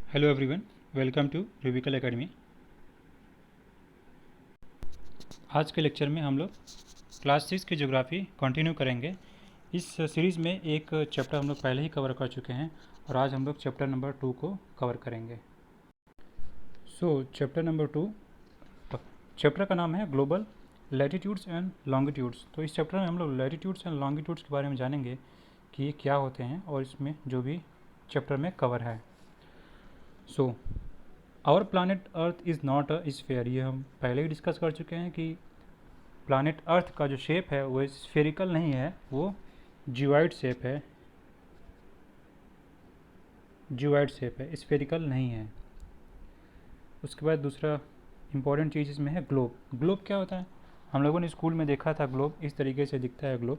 Hello everyone, welcome to Rubical Academy. आज के lecture में हम लोग क्लास 6 की ज्योग्राफी कंटिन्यू करेंगे। इस सीरीज़ में एक चैप्टर हम लोग पहले ही कवर कर चुके हैं और आज हम लोग चैप्टर नंबर 2 को कवर करेंगे। चैप्टर नंबर 2, चैप्टर का नाम है ग्लोबल लैटिट्यूड्स एंड लॉन्गिट्यूड्स। तो इस चैप्टर में हम लोग लैटिट्यूड्स एंड लॉन्गिट्यूड्स के बारे में जानेंगे कि ये क्या होते हैं और इसमें जो भी चैप्टर में कवर है। Our planet earth is not a sphere. ये हम पहले ही डिस्कस कर चुके हैं कि प्लानट अर्थ का जो शेप है वो स्फेरिकल नहीं है, वो ज्यूआइड शेप है। ज्यूआइड शेप है, स्फेरिकल नहीं है। उसके बाद दूसरा इंपॉर्टेंट चीज़ इसमें है ग्लोब। ग्लोब क्या होता है? हम लोगों ने स्कूल में देखा था, ग्लोब इस तरीके से दिखता है ग्लोब।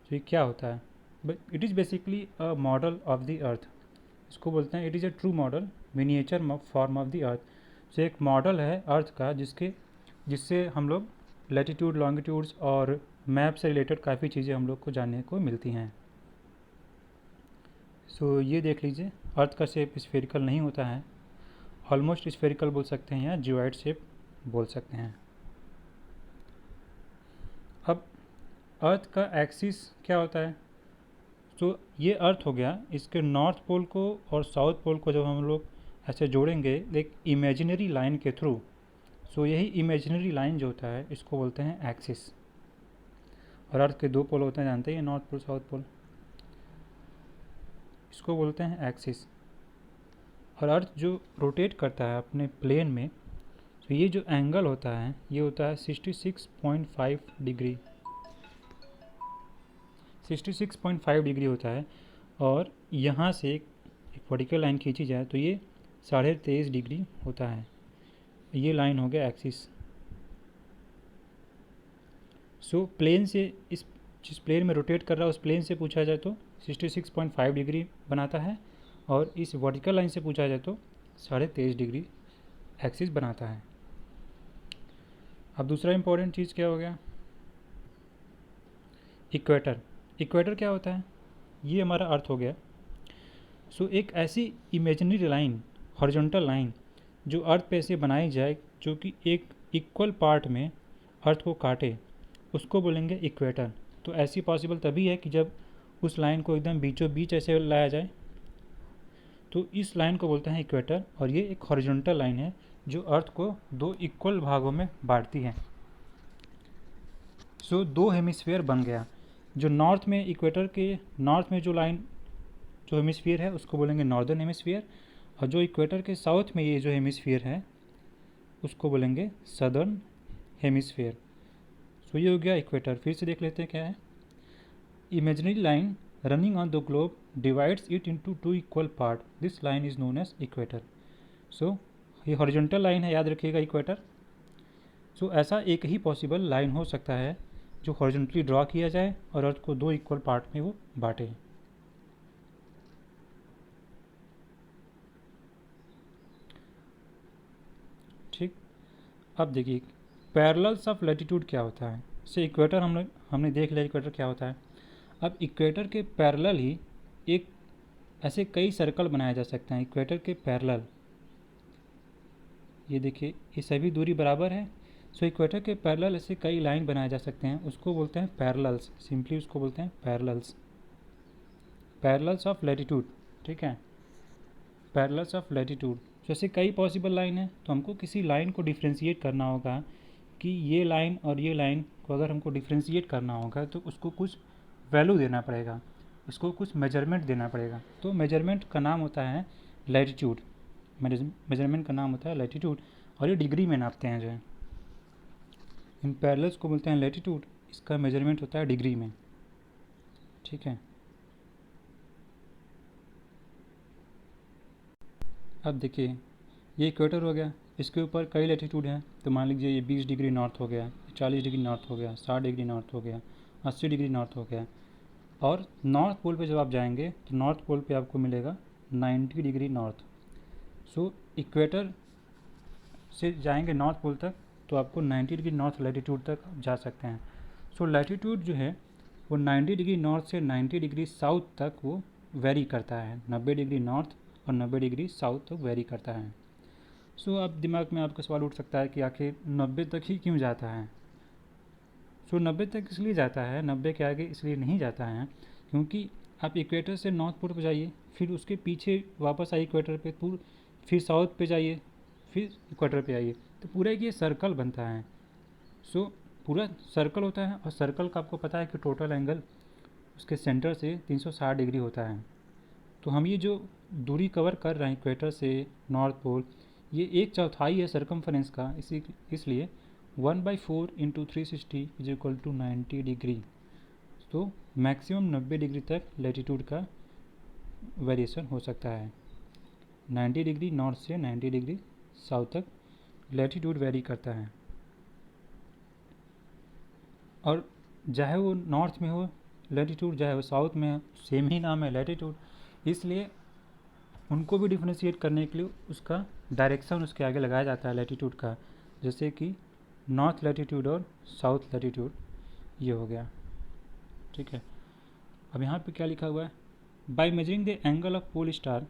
तो ये क्या होता है? But it is basically a model of the अर्थ। इसको बोलते हैं it is a true model miniature form of the अर्थ। तो एक मॉडल है अर्थ का जिससे हम लोग लैटिट्यूड लॉन्गिट्यूड्स और मैप से रिलेटेड काफ़ी चीज़ें हम लोग को जानने को मिलती हैं। ये देख लीजिए, अर्थ का शेप स्फेरिकल नहीं होता है, ऑलमोस्ट स्फेरिकल बोल सकते हैं या ज्यूआइड शेप बोल सकते हैं। अब अर्थ का एक्सिस क्या होता है? ये अर्थ हो गया, इसके नॉर्थ पोल को और साउथ पोल को जब हम लोग ऐसे जोड़ेंगे एक इमेजिनरी लाइन के थ्रू, यही इमेजिनरी लाइन जो होता है इसको बोलते हैं एक्सिस। और अर्थ के दो पोल होते हैं, जानते हैं, नॉर्थ पोल साउथ पोल, इसको बोलते हैं एक्सिस। और अर्थ जो रोटेट करता है अपने प्लेन में, तो ये जो एंगल होता है ये होता है 66.5 डिग्री। 66.5 डिग्री होता है। और यहाँ से एक वर्टिकल लाइन खींची जाए तो ये 23.5 डिग्री होता है। ये लाइन हो गया एक्सिस। प्लेन से जिस प्लेन में रोटेट कर रहा है उस प्लेन से पूछा जाए तो 66.5 डिग्री बनाता है, और इस वर्टिकल लाइन से पूछा जाए तो 23.5 डिग्री एक्सिस बनाता है। अब दूसरा इंपॉर्टेंट चीज़ क्या हो गया? इक्वेटर। इक्वेटर क्या होता है? ये हमारा अर्थ हो गया। एक ऐसी इमेजिनरी लाइन, हॉरिजॉन्टल लाइन जो अर्थ पे से बनाई जाए जो कि एक इक्वल पार्ट में अर्थ को काटे, उसको बोलेंगे इक्वेटर। तो ऐसी पॉसिबल तभी है कि जब उस लाइन को एकदम बीचों बीच ऐसे लाया जाए, तो इस लाइन को बोलते हैं इक्वेटर। और ये एक हॉरिजॉन्टल लाइन है जो अर्थ को दो इक्वल भागों में बांटती है। दो हेमिस्फीयर बन गया। जो नॉर्थ में इक्वेटर के नॉर्थ में जो लाइन जो हेमिस्फीयर है उसको बोलेंगे नॉर्दर्न हेमिस्फीयर, और जो इक्वेटर के साउथ में ये जो हेमिस्फीयर है उसको बोलेंगे सदर्न हेमिस्फीयर। ये हो गया इक्वेटर। फिर से देख लेते हैं क्या है। Imaginary line running on the globe divides it into two equal part, this line is known as equator. ये हॉरिजॉन्टल लाइन है, याद रखिएगा इक्वेटर। ऐसा एक ही पॉसिबल लाइन हो सकता है जो हॉरिजॉन्टली ड्रॉ किया जाए और अर्थ को दो इक्वल पार्ट में वो बांटे। ठीक, अब देखिए पैरेलल्स ऑफ लैटिट्यूड क्या होता है। इक्वेटर हमने देख लिया इक्वेटर क्या होता है। अब इक्वेटर के पैरेलल ही एक ऐसे कई सर्कल बनाए जा सकते हैं इक्वेटर के पैरेलल। ये देखिए, ये सभी दूरी बराबर है। इक्वेटर के पैरेलल ऐसे कई लाइन बनाए जा सकते हैं, उसको बोलते हैं पैरेलल्स। सिंपली उसको बोलते हैं पैरेलल्स, पैरेलल्स ऑफ लैटिट्यूड। ठीक है, पैरेलल्स ऑफ लैटिट्यूड। जैसे कई पॉसिबल लाइन है, तो हमको किसी लाइन को डिफ्रेंशिएट करना होगा कि ये लाइन और ये लाइन को अगर हमको डिफ्रेंशिएट करना होगा तो उसको कुछ वैल्यू देना पड़ेगा, उसको कुछ मेजरमेंट देना पड़ेगा। तो मेजरमेंट का नाम होता है लैटिट्यूड। मेजरमेंट का नाम होता है लैटिट्यूड, और ये डिग्री में नापते हैं जो है। इन पैरेलल्स को बोलते हैं लैटिट्यूड, इसका मेजरमेंट होता है डिग्री में। ठीक है, अब देखिए ये इक्वेटर हो गया, इसके ऊपर कई लैटिट्यूड हैं। तो मान लीजिए ये 20 डिग्री नॉर्थ हो गया, 40 डिग्री नॉर्थ हो गया, 60 डिग्री नॉर्थ हो गया, 80 डिग्री नॉर्थ हो गया। और नॉर्थ पोल पे जब आप जाएंगे तो नॉर्थ पोल पे आपको मिलेगा 90 डिग्री नॉर्थ। इक्वेटर से जाएंगे नॉर्थ पोल तक तो आपको 90 डिग्री नॉर्थ लैटिट्यूड तक जा सकते हैं। लैटिट्यूड जो है वो 90 डिग्री नॉर्थ से 90 डिग्री साउथ तक वो वेरी करता है। 90 डिग्री नॉर्थ और 90 डिग्री साउथ तक वेरी करता है। सो अब दिमाग में आपका सवाल उठ सकता है कि आखिर 90 तक ही क्यों जाता है। सो 90 तक इसलिए जाता है, 90 के आगे इसलिए नहीं जाता है क्योंकि आप इक्वेटर से नॉर्थ पोल पर जाइए, फिर उसके पीछे वापस आइए इक्वेटर पे, फिर साउथ पे जाइए, फिर इक्वेटर पे आइए, तो पूरा एक ये सर्कल बनता है। सो पूरा सर्कल होता है और सर्कल का आपको पता है कि टोटल एंगल उसके सेंटर से 360 डिग्री होता है। तो हम ये जो दूरी कवर कर रहे हैं इक्वेटर से नॉर्थ पोल, ये 1/4 है सरकमफरेंस का, इसलिए 1/4 into 360 is equal to 90 degree. तो मैक्सिमम 90 डिग्री तक लैटिट्यूड का वेरिएशन हो सकता है। 90 डिग्री नॉर्थ से 90 डिग्री साउथ तक लैटिट्यूड वेरी करता है। और चाहे वो नॉर्थ में हो लैटिट्यूड, चाहे वो साउथ में हो, सेम ही नाम है लैटिट्यूड, इसलिए उनको भी डिफ्रेंशिएट करने के लिए उसका डायरेक्शन उसके आगे लगाया जाता है लैटिट्यूड का, जैसे कि नॉर्थ लैटिट्यूड और साउथ लैटिट्यूड ये हो गया। ठीक है, अब यहाँ पे क्या लिखा हुआ है, by measuring the angle of pole star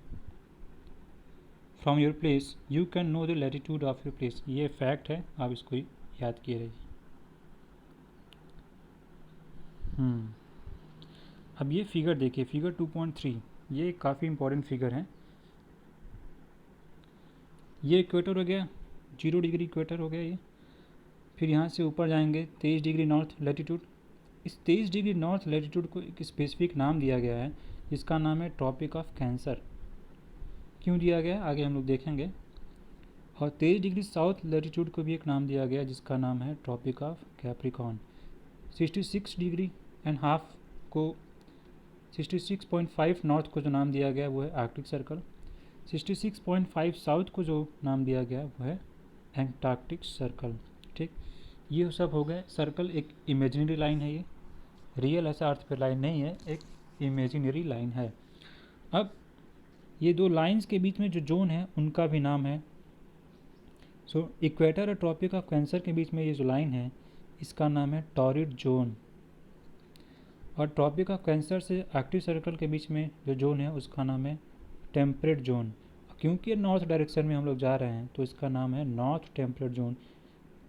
from your place you can know the latitude of your place. ये फैक्ट है, आप इसको याद किए रहिए। अब ये फिगर देखिए, फिगर 2.3, ये काफ़ी इंपॉर्टेंट फिगर है। ये इक्वेटर हो गया, 0 डिग्री इक्वेटर हो गया ये। फिर यहाँ से ऊपर जाएंगे 23 डिग्री नॉर्थ लैटिट्यूड। इस 23 डिग्री नॉर्थ लैटिट्यूड को एक स्पेसिफिक नाम दिया गया है जिसका नाम है ट्रॉपिक ऑफ कैंसर। क्यों दिया गया आगे हम लोग देखेंगे। और 23 डिग्री साउथ लैटिट्यूड को भी एक नाम दिया गया जिसका नाम है tropic of Capricorn. 66 degree and half को 66.5 नॉर्थ को जो नाम दिया गया वो है आर्कटिक सर्कल। 66.5 साउथ को जो नाम दिया गया वो है एंटार्क्टिक सर्कल। ठीक, ये सब हो गए सर्कल। एक इमेजिनरी लाइन है, ये रियल ऐसा अर्थ पे लाइन नहीं है, एक इमेजिनरी लाइन है। अब ये दो लाइंस के बीच में जो जोन है उनका भी नाम है। सो इक्वेटर और ट्रॉपिक ऑफ कैंसर के बीच में ये जो लाइन है इसका नाम है टॉरिड जोन। और ट्रॉपिक ऑफ कैंसर से आर्कटिक सर्कल के बीच में जो जोन है उसका नाम है टेम्परेट जोन। क्योंकि ये नॉर्थ डायरेक्शन में हम लोग जा रहे हैं तो इसका नाम है नॉर्थ टेम्परेट जोन।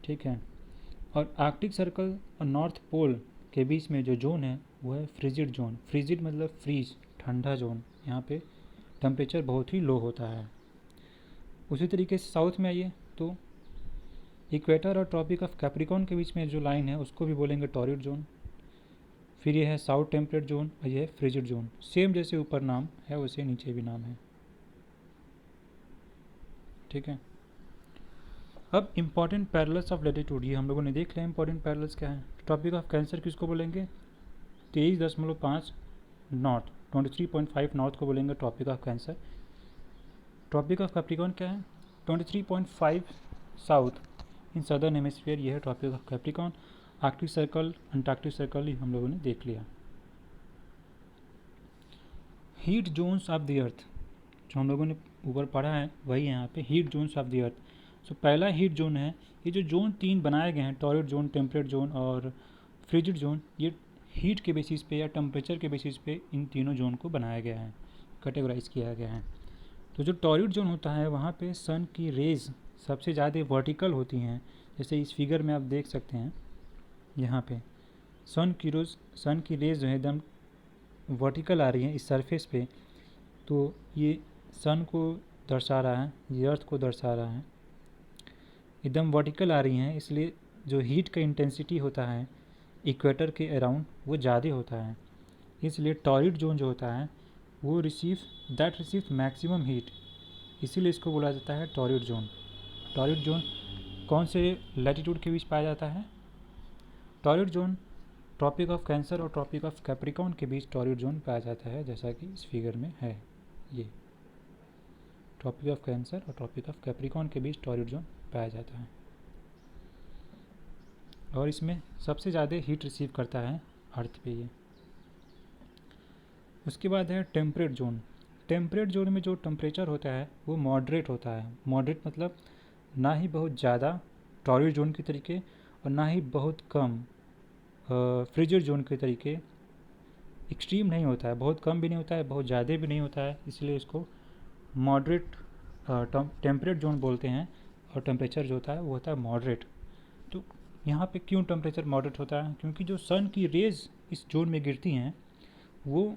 ठीक है, और आर्कटिक सर्कल और नॉर्थ पोल के बीच में जो जोन है वो है फ्रिजिड जोन। फ्रिजिड मतलब फ्रीज, ठंडा जोन, यहाँ पे टेम्परेचर बहुत ही लो होता है। उसी तरीके से साउथ में आइए तो इक्वेटर और ट्रॉपिक ऑफ कैप्रिकॉर्न के बीच में जो लाइन है उसको भी बोलेंगे टॉरिड जोन। फिर ये है साउथ टेम्परेट जोन और ये है फ्रिजिड जोन। सेम जैसे ऊपर नाम है वैसे नीचे भी नाम है। ठीक है, अब इम्पॉर्टेंट पैरेलल्स ऑफ लैटिट्यूड ये हम लोगों ने देख लिया। इम्पॉर्टेंट पैरेलल्स क्या है। ट्रॉपिक ऑफ कैंसर किसको बोलेंगे, 23.5 नॉर्थ, 23.5 नॉर्थ को बोलेंगे tropic of Cancer. Tropic of Capricorn क्या है, 23.5 साउथ इन सदर्न हेमिस्फीयर, ये है tropic of Capricorn. Arctic circle, Antarctic circle हम लोगों ने देख लिया। Heat zones of the earth जो हम लोगों ने ऊपर पढ़ा है वही यहाँ पे heat zones of the earth. So पहला हीट जोन है, ये जो जोन 3 बनाए गए हैं, टॉरिड जोन, टेम्परेट जोन और फ्रिजिड जोन, ये हीट के बेसिस पे या टेम्परेचर के बेसिस पे इन तीनों जोन को बनाया गया है, कैटेगराइज किया गया है। तो जो टॉरिड जोन होता है वहाँ पे सन की रेज सबसे ज़्यादा वर्टिकल होती हैं, जैसे इस फिगर में आप देख सकते हैं। यहाँ पे सन की रेज जो है एकदम वर्टिकल आ रही है इस सरफेस पे, तो ये सन को दर्शा रहा है, ये अर्थ को दर्शा रहा है, एकदम वर्टिकल आ रही हैं, इसलिए जो हीट का इंटेंसिटी होता है इक्वेटर के अराउंड वो ज़्यादा होता है। इसलिए टॉरिड जोन जो होता है वो रिसीव मैक्सिमम हीट, इसीलिए इसको बोला जाता है टॉरिड जोन। टॉरिड जोन कौन से लैटिट्यूड के बीच पाया जाता है, torrid zone tropic of Cancer और ट्रॉपिक ऑफ कैप्रिकॉर्न के बीच टॉरिड जोन पाया जाता है, जैसा कि इस फिगर में है। ये ट्रॉपिक ऑफ कैंसर और ट्रॉपिक ऑफ कैप्रिकॉर्न के बीच टॉरिड जोन पाया जाता है और इसमें सबसे ज़्यादा हीट रिसीव करता है अर्थ पे ये। उसके बाद है टेम्परेट जोन। टेम्परेट जोन में जो टेम्परेचर होता है वो मॉडरेट होता है। मॉडरेट मतलब ना ही बहुत ज़्यादा टॉरिड जोन के तरीके और ना ही बहुत कम फ्रिजिड जोन के तरीके। एक्सट्रीम नहीं होता है, बहुत कम भी नहीं होता है, बहुत ज़्यादा भी नहीं होता है, इसलिए इसको मॉडरेट टेम्परेट जोन बोलते हैं, और टेम्परेचर जो होता है वो होता है मॉडरेट। तो यहाँ पे क्यों टेम्परेचर मॉडरेट होता है? क्योंकि जो सन की रेज इस जोन में गिरती हैं वो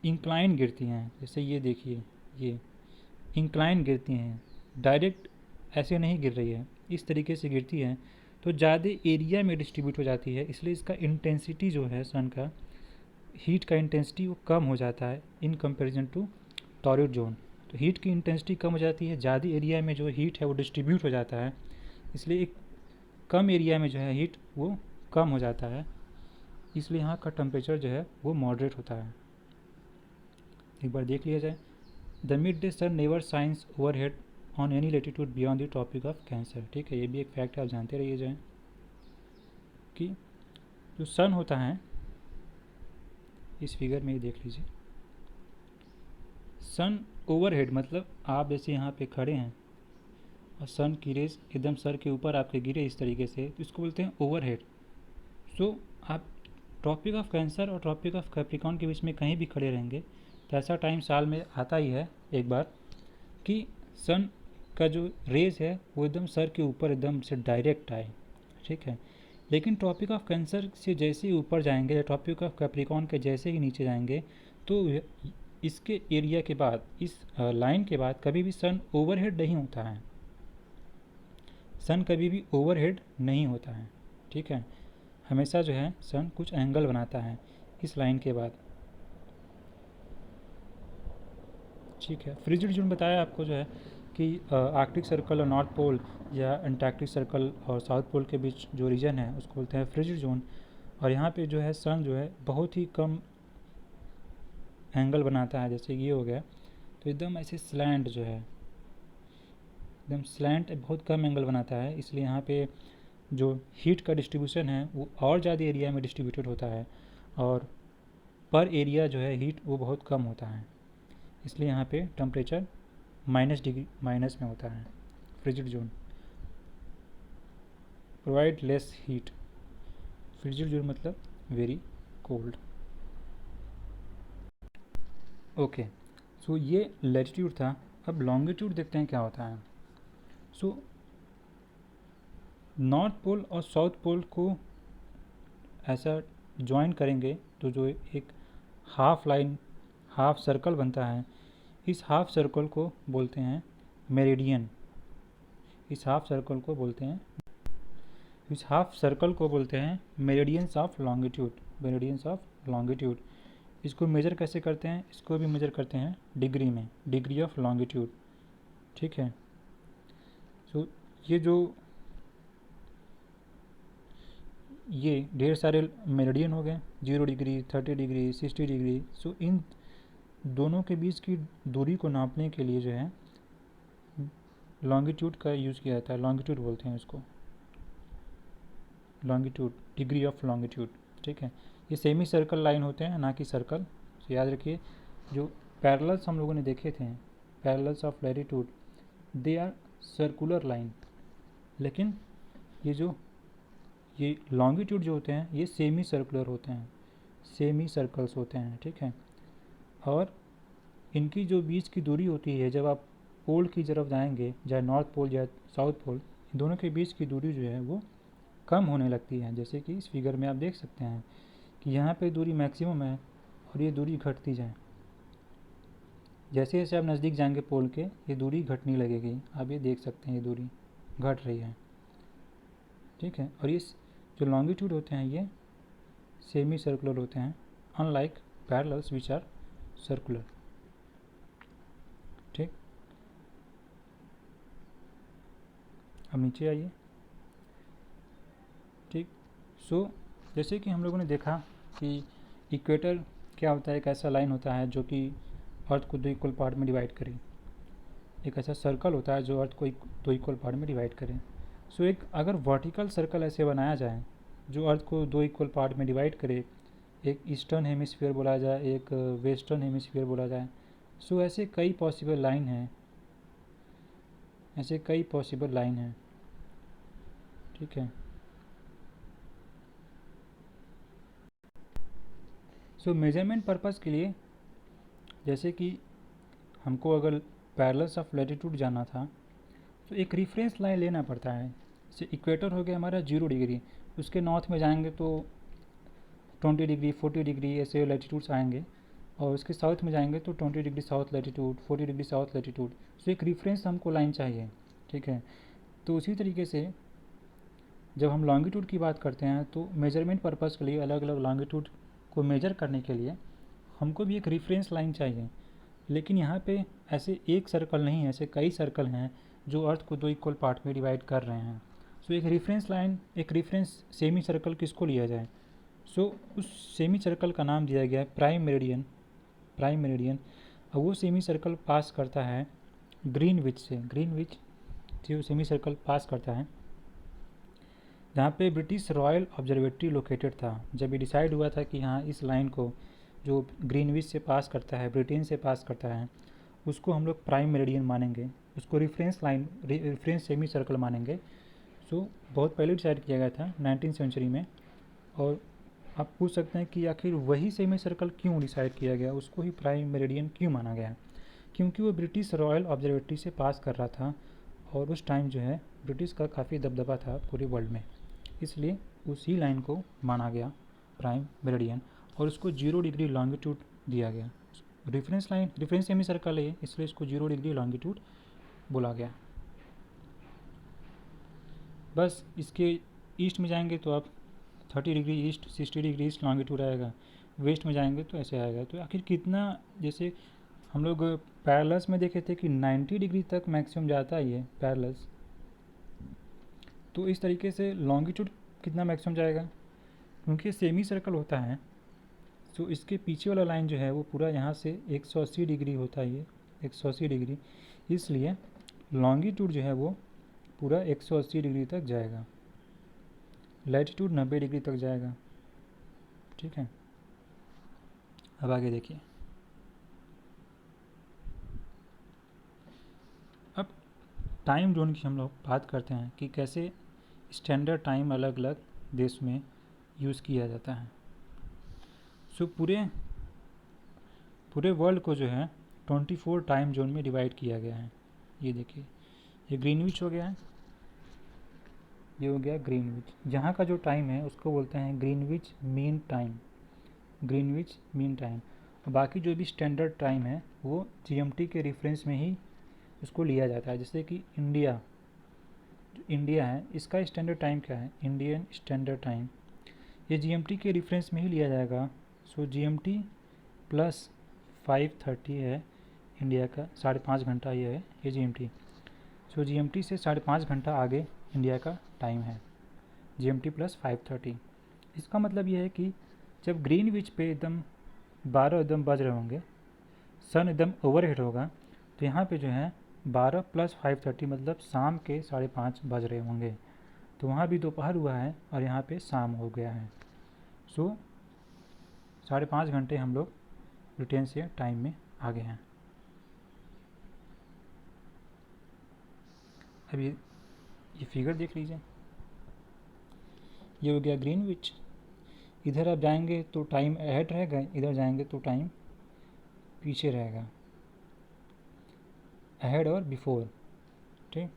इंक्लाइन गिरती हैं। जैसे ये देखिए, ये इंक्लाइन गिरती हैं, डायरेक्ट ऐसे नहीं गिर रही है, इस तरीके से गिरती है, तो ज़्यादा एरिया में डिस्ट्रीब्यूट हो जाती है, इसलिए इसका इंटेंसिटी जो है सन का, हीट का इंटेंसिटी वो कम हो जाता है in comparison to torrid zone. तो हीट की इंटेंसिटी कम हो जाती है, ज़्यादा एरिया में जो हीट है वो डिस्ट्रीब्यूट हो जाता है, इसलिए एक कम एरिया में जो है हीट वो कम हो जाता है, इसलिए यहाँ का टेम्परेचर जो है वो मॉडरेट होता है। एक बार देख लिया जाए, the midday sun never shines overhead on any latitude beyond the tropic of Cancer. ठीक है, ये भी एक फैक्ट है, आप जानते रहिए जाए कि जो सन होता है, इस फिगर में ही देख लीजिए, सन ओवरहेड मतलब आप जैसे यहाँ पे खड़े हैं और सन की रेज एकदम सर के ऊपर आपके गिरे इस तरीके से, तो इसको बोलते हैं ओवरहेड। सो आप ट्रॉपिक ऑफ कैंसर और ट्रॉपिक ऑफ कैप्रिकॉर्न के बीच में कहीं भी खड़े रहेंगे तो ऐसा टाइम साल में आता ही है एक बार कि सन का जो रेज है वो एकदम सर के ऊपर एकदम से डायरेक्ट आए। ठीक है, लेकिन ट्रॉपिक ऑफ कैंसर से जैसे ही ऊपर जाएंगे या ट्रॉपिक ऑफ कैप्रिकॉर्न के जैसे ही नीचे जाएंगे तो इसके एरिया के बाद, इस लाइन के बाद कभी भी सन ओवरहेड नहीं होता है, सन कभी भी ओवरहेड नहीं होता है। ठीक है, हमेशा जो है सन कुछ एंगल बनाता है इस लाइन के बाद। ठीक है, फ्रिजिड जोन बताया आपको जो है कि आर्कटिक सर्कल और नॉर्थ पोल या अंटार्कटिक सर्कल और साउथ पोल के बीच जो रीजन है उसको बोलते हैं फ्रिजिड जोन। और यहाँ पे जो है सन जो है बहुत ही कम एंगल बनाता है, जैसे ये हो गया, तो एकदम ऐसे स्लैंट जो है, एकदम स्लैंट बहुत कम एंगल बनाता है, इसलिए यहाँ पे जो हीट का डिस्ट्रीब्यूशन है वो और ज़्यादा एरिया में डिस्ट्रीब्यूटेड होता है, और पर एरिया जो है हीट वो बहुत कम होता है, इसलिए यहाँ पे टेम्परेचर -डिग्री माइनस में होता है। Frigid zone provide less heat, frigid zone मतलब वेरी कोल्ड। ओके, सो ये लैटिट्यूड था। अब लॉन्गिट्यूड देखते हैं क्या होता है। सो नॉर्थ पोल और साउथ पोल को ऐसा ज्वाइन करेंगे तो जो एक हाफ लाइन, हाफ सर्कल बनता है, इस हाफ सर्कल को बोलते हैं मेरिडियन। इस हाफ सर्कल को बोलते हैं, इस हाफ सर्कल को बोलते हैं meridians of longitude, meridians of longitude. इसको मेजर कैसे करते हैं? इसको भी मेजर करते हैं डिग्री में, डिग्री ऑफ लॉन्गिट्यूड। ठीक है, सो ये जो ये ढेर सारे मेरिडियन हो गए, 0 डिग्री, 30 डिग्री, 60 डिग्री। सो इन दोनों के बीच की दूरी को नापने के लिए जो है लॉन्गिट्यूड का यूज़ किया जाता है, लॉन्गिट्यूड बोलते हैं इसको, लॉन्गिट्यूड, डिग्री ऑफ लॉन्गिट्यूड। ठीक है, ये सेमी सर्कल लाइन होते हैं, ना कि सर्कल। तो याद रखिए, जो पैरेलल्स हम लोगों ने देखे थे, parallels of latitude, they are circular line, लेकिन ये लॉन्गिट्यूड जो होते हैं ये सेमी सर्कुलर होते हैं, सेमी सर्कल्स होते हैं। ठीक है, और इनकी जो बीच की दूरी होती है, जब आप पोल की तरफ जाएंगे, चाहे नॉर्थ पोल या साउथ पोल, इन दोनों के बीच की दूरी जो है वो कम होने लगती है। जैसे कि इस फिगर में आप देख सकते हैं कि यहाँ पे दूरी मैक्सिमम है और ये दूरी घटती जाए, जैसे जैसे आप नज़दीक जाएंगे पोल के, ये दूरी घटने लगेगी। आप ये देख सकते हैं, ये दूरी घट रही है। ठीक है, और ये जो लॉन्गिट्यूड होते हैं ये सेमी सर्कुलर होते हैं, unlike parallels which are circular. ठीक, अब नीचे आइए। ठीक, सो जैसे कि हम लोगों ने देखा कि इक्वेटर क्या होता है, एक ऐसा लाइन होता है जो कि अर्थ को 2 इक्वल पार्ट में डिवाइड करे, एक ऐसा सर्कल होता है जो अर्थ को 2 इक्वल पार्ट में डिवाइड करे। सो एक अगर वर्टिकल सर्कल ऐसे बनाया जाए जो अर्थ को 2 इक्वल पार्ट में डिवाइड करे, एक ईस्टर्न हेमिस्फीयर बोला जाए, एक वेस्टर्न हेमिस्फीयर बोला जाए, सो ऐसे कई पॉसिबल लाइन हैं, ऐसे कई पॉसिबल लाइन हैं। ठीक है, सो मेजरमेंट पर्पस के लिए, जैसे कि हमको अगर पैरेलल्स ऑफ लैटिट्यूड जाना था तो एक रेफरेंस लाइन लेना पड़ता है। जैसे इक्वेटर हो गया हमारा 0 डिग्री, उसके नॉर्थ में जाएंगे तो 20 डिग्री 40 डिग्री ऐसे लैटिट्यूड्स आएंगे, और उसके साउथ में जाएंगे तो 20 degree south latitude 40 degree south latitude. तो एक रेफरेंस हमको लाइन चाहिए, ठीक है। तो उसी तरीके से जब हम लॉन्गिट्यूड की बात करते हैं तो मेजरमेंट पर्पज़ के लिए अलग अलग लॉन्गिट्यूड को मेजर करने के लिए हमको भी एक रेफरेंस लाइन चाहिए। लेकिन यहाँ पे ऐसे एक सर्कल नहीं है, ऐसे कई सर्कल हैं जो अर्थ को 2 इक्वल पार्ट में डिवाइड कर रहे हैं। सो एक रेफरेंस लाइन, एक रेफरेंस सेमी सर्कल किसको लिया जाए? सो उस सेमी सर्कल का नाम दिया गया है प्राइम मेरिडियन। प्राइम मेरिडियन, और वो सेमी सर्कल पास करता है ग्रीनविच से। ग्रीनविच जो सेमी सर्कल पास करता है जहाँ पे ब्रिटिश रॉयल ऑब्जर्वेटरी लोकेटेड था। जब ये डिसाइड हुआ था कि हाँ इस लाइन को जो ग्रीनविच से पास करता है, ब्रिटेन से पास करता है, उसको हम लोग प्राइम मेरिडियन मानेंगे, उसको reference line, reference semi circle मानेंगे। सो बहुत पहले डिसाइड किया गया था 19वीं सेंचुरी में। और आप पूछ सकते हैं कि आखिर वही सेमी सर्कल क्यों डिसाइड किया गया, उसको ही प्राइम मेरिडियन क्यों माना गया? क्योंकि वो ब्रिटिश रॉयल ऑब्जर्वेटरी से पास कर रहा था, और उस टाइम जो है ब्रिटिश का काफ़ी दबदबा था पूरे वर्ल्ड में, इसलिए उसी लाइन को माना गया प्राइम मेरिडियन, और उसको 0 डिग्री लॉन्गिट्यूड दिया गया। Reference line, reference semi circle है इसलिए इसको 0 डिग्री लॉन्गिट्यूड बोला गया। बस इसके ईस्ट में जाएंगे तो आप 30 degree east, 60 degree east longitude आएगा। वेस्ट में जाएंगे तो ऐसे आएगा। तो आखिर कितना, जैसे हम लोग पैरेलल्स में देखे थे कि 90 डिग्री तक मैक्सिमम जाता ही है पैरेलल्स, तो इस तरीके से लॉन्गिट्यूड कितना मैक्सिमम जाएगा? क्योंकि सेमी सर्कल होता है तो इसके पीछे वाला लाइन जो है वो पूरा यहाँ से 180 डिग्री होता है, ये 180 डिग्री, इसलिए लॉन्गिट्यूड जो है वो पूरा 180 डिग्री तक जाएगा। लैटिट्यूड 90 डिग्री तक जाएगा, ठीक है। अब आगे देखिए। अब टाइम जोन की हम लोग बात करते हैं कि कैसे स्टैंडर्ड टाइम अलग अलग देश में यूज़ किया जाता है। सो पूरे वर्ल्ड को जो है 24 टाइम जोन में डिवाइड किया गया है। ये देखिए, ये ग्रीनविच हो गया है, ये हो गया ग्रीनविच। जहाँ का जो टाइम है उसको बोलते हैं Greenwich mean time, Greenwich mean time. और बाकी जो भी स्टैंडर्ड टाइम है वो जीएमटी के रेफरेंस में ही उसको लिया जाता है। जैसे कि इंडिया, जो इंडिया है इसका स्टैंडर्ड टाइम क्या है? इंडियन स्टैंडर्ड टाइम, ये जीएमटी के रेफरेंस में ही लिया जाएगा। सो जीएमटी प्लस 5:30 है इंडिया का, 5.5 घंटा ये है ये जीएमटी। सो जीएमटी से 5.5 घंटा आगे इंडिया का टाइम है, जीएमटी प्लस 5:30। इसका मतलब ये है कि जब ग्रीनविच पे एकदम 12 एकदम बज रहे होंगे, सन एकदम ओवरहेड होगा, तो यहाँ पे जो है 12 + 5:30 मतलब शाम के 5:30 बज रहे होंगे। तो वहाँ भी दोपहर हुआ है और यहाँ पे शाम हो गया है। सो 5.5 घंटे हम लोग ब्रिटेन से टाइम में आगे हैं। अब ये फिगर देख लीजिए, ये हो गया ग्रीनविच। इधर आप जाएंगे तो टाइम अहेड रहेगा, इधर जाएंगे तो टाइम पीछे रहेगा, अहेड और बिफोर, ठीक।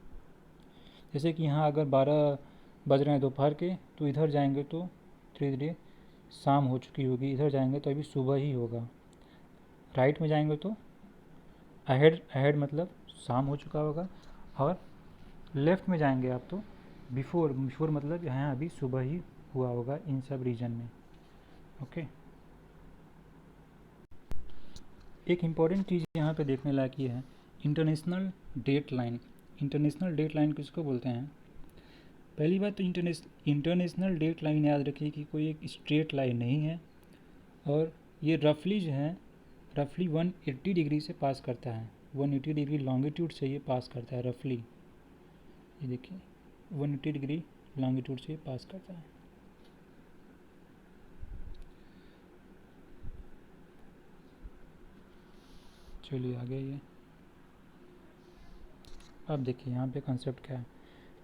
जैसे कि यहाँ अगर 12 बज रहे हैं दोपहर के, तो इधर जाएंगे तो धीरे धीरे शाम हो चुकी होगी, इधर जाएंगे तो अभी सुबह ही होगा। राइट में जाएंगे तो अहेड, अहेड मतलब शाम हो चुका होगा, और लेफ़्ट में जाएंगे आप तो बिफोर, बिफोर मतलब यहाँ अभी सुबह ही हुआ होगा इन सब रीजन में, ओके। एक इम्पॉर्टेंट चीज़ यहाँ पे देखने लायक ये है, international date line. International date line किसको बोलते हैं? पहली बात तो इंटरनेशनल डेट लाइन याद रखिए कि कोई एक स्ट्रेट लाइन नहीं है, और ये रफली जो है रफली 180 डिग्री से पास करता है, 180 डिग्री लॉन्गिट्यूड से ये पास करता है रफली। ये देखिए 180 डिग्री लॉन्गिट्यूड से पास करता है। चलिए आगे ये, अब देखिए यहाँ पे कंसेप्ट क्या है।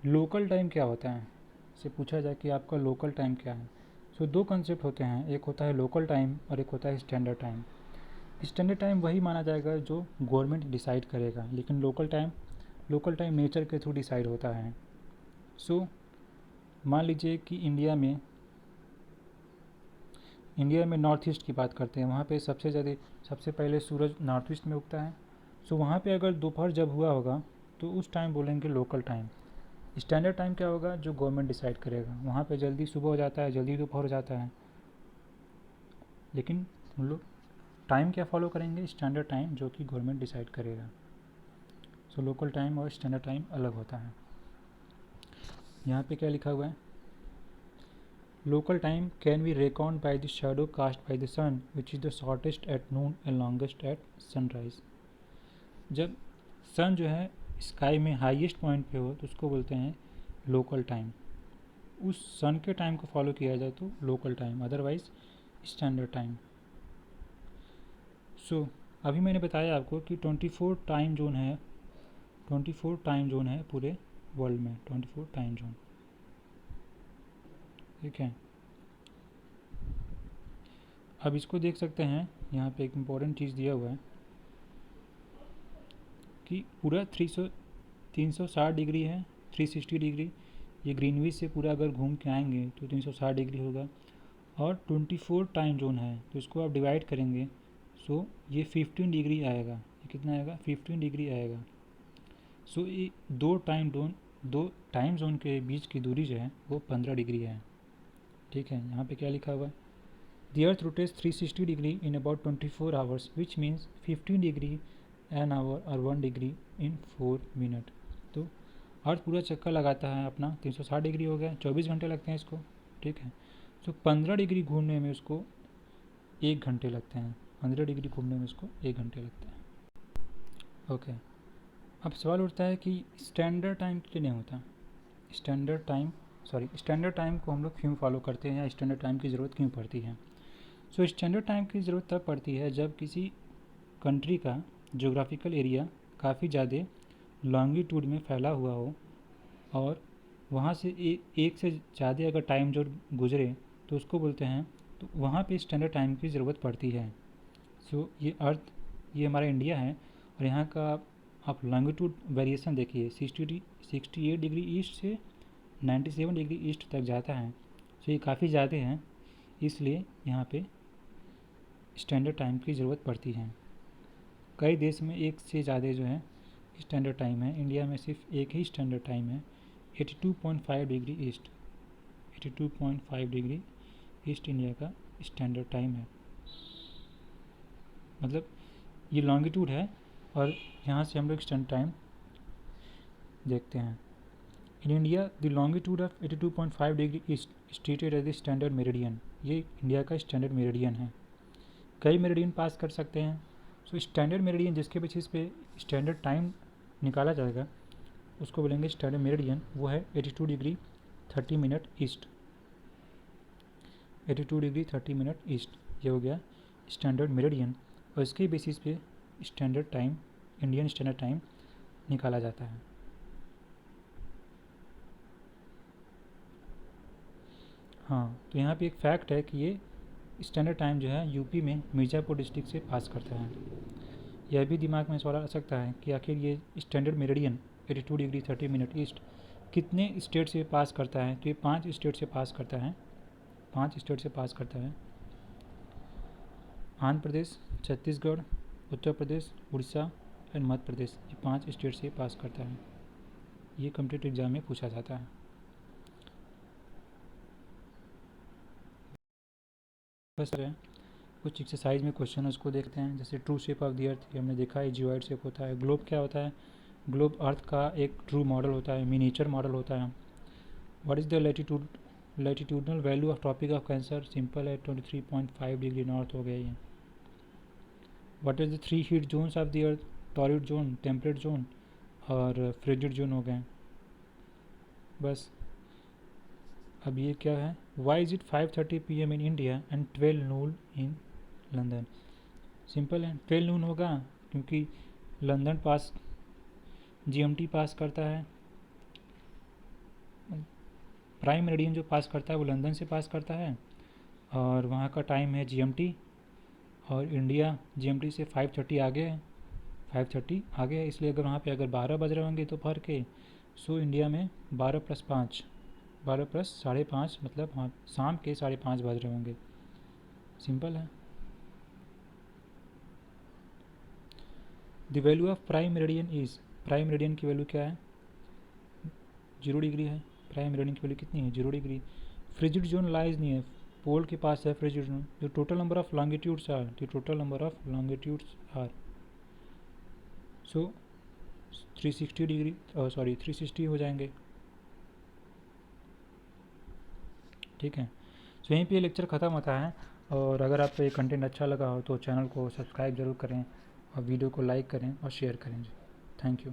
लोकल टाइम क्या होता है, से पूछा जाए कि आपका लोकल टाइम क्या है। सो दो कंसेप्ट होते हैं, एक होता है लोकल टाइम और एक होता है स्टैंडर्ड टाइम। स्टैंडर्ड टाइम वही माना जाएगा जो गवर्नमेंट डिसाइड करेगा, लेकिन लोकल टाइम नेचर के थ्रू डिसाइड होता है। सो मान लीजिए कि इंडिया में नॉर्थ ईस्ट की बात करते हैं, वहाँ पे सबसे पहले सूरज नॉर्थ ईस्ट में उगता है। सो वहाँ पे अगर दोपहर जब हुआ होगा तो उस टाइम बोलेंगे लोकल टाइम। स्टैंडर्ड टाइम क्या होगा, जो गवर्नमेंट डिसाइड करेगा, वहाँ पे जल्दी सुबह हो जाता है, जल्दी दोपहर हो जाता है, लेकिन हम लोग टाइम क्या फॉलो करेंगे, स्टैंडर्ड टाइम जो कि गवर्नमेंट डिसाइड करेगा। सो लोकल टाइम और स्टैंडर्ड टाइम अलग होता है। यहाँ पे क्या लिखा हुआ है, local time can be reckoned by the shadow cast by the sun which is the shortest at noon and longest at sunrise. जब सन जो है स्काई में हाईएस्ट पॉइंट पे हो तो उसको बोलते हैं लोकल टाइम। उस सन के टाइम को फॉलो किया जाए तो local time, otherwise standard time. So अभी मैंने बताया आपको कि 24 टाइम जोन है, 24 टाइम जोन है पूरे वर्ल्ड में, 24 टाइम जोन, ठीक है। अब इसको देख सकते हैं, यहाँ पे एक इम्पॉर्टेंट चीज़ दिया हुआ है कि पूरा 360 डिग्री है, 360 डिग्री, ये ग्रीनविच से पूरा अगर घूम के आएंगे तो 360 डिग्री होगा, और 24 टाइम जोन है तो इसको आप डिवाइड करेंगे, सो ये 15 डिग्री आएगा। ये कितना आएगा, 15 डिग्री आएगा। सो ये दो टाइम जोन के बीच की दूरी जो है वो 15 डिग्री है, ठीक है। यहाँ पे क्या लिखा हुआ है, The Earth rotates 360 degree in about 24 hours, which means 15 degree an hour or 1 degree in 4 minutes। तो अर्थ पूरा चक्कर लगाता है अपना, 360 डिग्री हो गया, 24 घंटे लगते हैं इसको, ठीक है। तो 15 डिग्री घूमने में उसको 1 घंटे लगते हैं, 15 डिग्री घूमने में उसको 1 घंटे लगते हैं, ओके। अब सवाल उठता है कि स्टैंडर्ड टाइम क्यों नहीं होता, स्टैंडर्ड टाइम को हम लोग क्यों फॉलो करते हैं या स्टैंडर्ड टाइम की ज़रूरत क्यों पड़ती है। सो स्टैंडर्ड टाइम की ज़रूरत तब पड़ती है जब किसी कंट्री का जोग्राफिकल एरिया काफ़ी ज़्यादा लॉन्गिट्यूड में फैला हुआ हो और वहाँ से एक से ज़्यादा अगर टाइम जोन गुजरे तो उसको बोलते हैं, तो वहाँ पे स्टैंडर्ड टाइम की ज़रूरत पड़ती है। सो ये हमारा इंडिया है और यहाँ का आप लॉन्गिट्यूड वेरिएशन देखिए, 68 डिग्री ईस्ट से 97 डिग्री ईस्ट तक जाता है। सो ये काफ़ी ज़्यादा है, इसलिए यहाँ पे स्टैंडर्ड टाइम की ज़रूरत पड़ती है। कई देश में एक से ज़्यादा जो है स्टैंडर्ड टाइम है, इंडिया में सिर्फ एक ही स्टैंडर्ड टाइम है, 82.5 degree east, 82.5 degree east India का स्टैंडर्ड टाइम है। मतलब ये लॉन्गिट्यूड है और यहाँ से हम लोग स्टैंडर्ड टाइम देखते हैं। In India the longitude of 82.5 degree east stated as the standard meridian. ये इंडिया का स्टैंडर्ड मेरिडियन है। कई मेरिडियन पास कर सकते हैं। सो स्टैंडर्ड मेरिडियन जिसके बेसिस पे स्टैंडर्ड टाइम निकाला जाएगा उसको बोलेंगे स्टैंडर्ड मेरिडियन, वो है 82 degree 30 minute east, 82 degree 30 minute east, ये हो गया स्टैंडर्ड मेरिडियन। और इसके बेसिस पे standard time, Indian standard time निकाला जाता है। हाँ, तो यहाँ पे एक फैक्ट है कि ये स्टैंडर्ड टाइम जो है यूपी में मिर्ज़ापुर डिस्ट्रिक्ट से पास करता है। यह भी दिमाग में सवाल आ सकता है कि आखिर ये standard meridian 82 degree 30 minute east कितने स्टेट से पास करता है, तो ये 5 स्टेट से पास करता है, 5 स्टेट से पास करता है। आंध्र प्रदेश, छत्तीसगढ़, उत्तर प्रदेश, उड़ीसा एंड मध्य प्रदेश, ये 5 स्टेट से पास करता है। ये कॉम्पिटिटिव एग्जाम में पूछा जाता है। बस है कुछ एक्सरसाइज में क्वेश्चन उसको देखते हैं। जैसे ट्रू शेप ऑफ द अर्थ, ये हमने देखा है जियोइड शेप होता है। ग्लोब क्या होता है, ग्लोब अर्थ का एक ट्रू मॉडल होता है, मिनिएचर मॉडल होता है। What is the latitudinal value of tropic of Cancer, simple है 23.5 डिग्री नॉर्थ हो गया ये। What is the 3 heat zones of the earth, torrid zone, temperate zone और फ्रिजिड जोन हो गए। बस अब ये क्या है, why is it 5:30 PM in India and 12 noon in London. Simple है, 12 नून होगा क्योंकि लंदन पास GMT पास करता है, प्राइम मेरिडियन जो पास करता है वो लंदन से पास करता है और वहाँ का टाइम है GMT। और इंडिया GMT से 5:30 आगे है, 5:30 आगे है, इसलिए अगर वहाँ पे अगर 12 बज रहे होंगे दोपहर के, सो इंडिया में 12+5, 12+5.5 मतलब हाँ शाम के 5:30 बज रहे होंगे। सिंपल है। The value of prime meridian is, prime meridian की वैल्यू क्या है? 0 डिग्री है। प्राइम मेरिडियन की वैल्यू कितनी है? 0 डिग्री। फ्रिजिड जोन लाइज नहीं है, पोल के पास है फ्रिजिड जोन। जो total number of longitudes are, the total number of longitudes are, so 360 degree, sorry 360 हो जाएंगे। ठीक है, सो यहीं पे ये लेक्चर ख़त्म होता है। और अगर आपको ये कंटेंट अच्छा लगा हो तो चैनल को सब्सक्राइब ज़रूर करें और वीडियो को लाइक करें और शेयर करें। Thank you.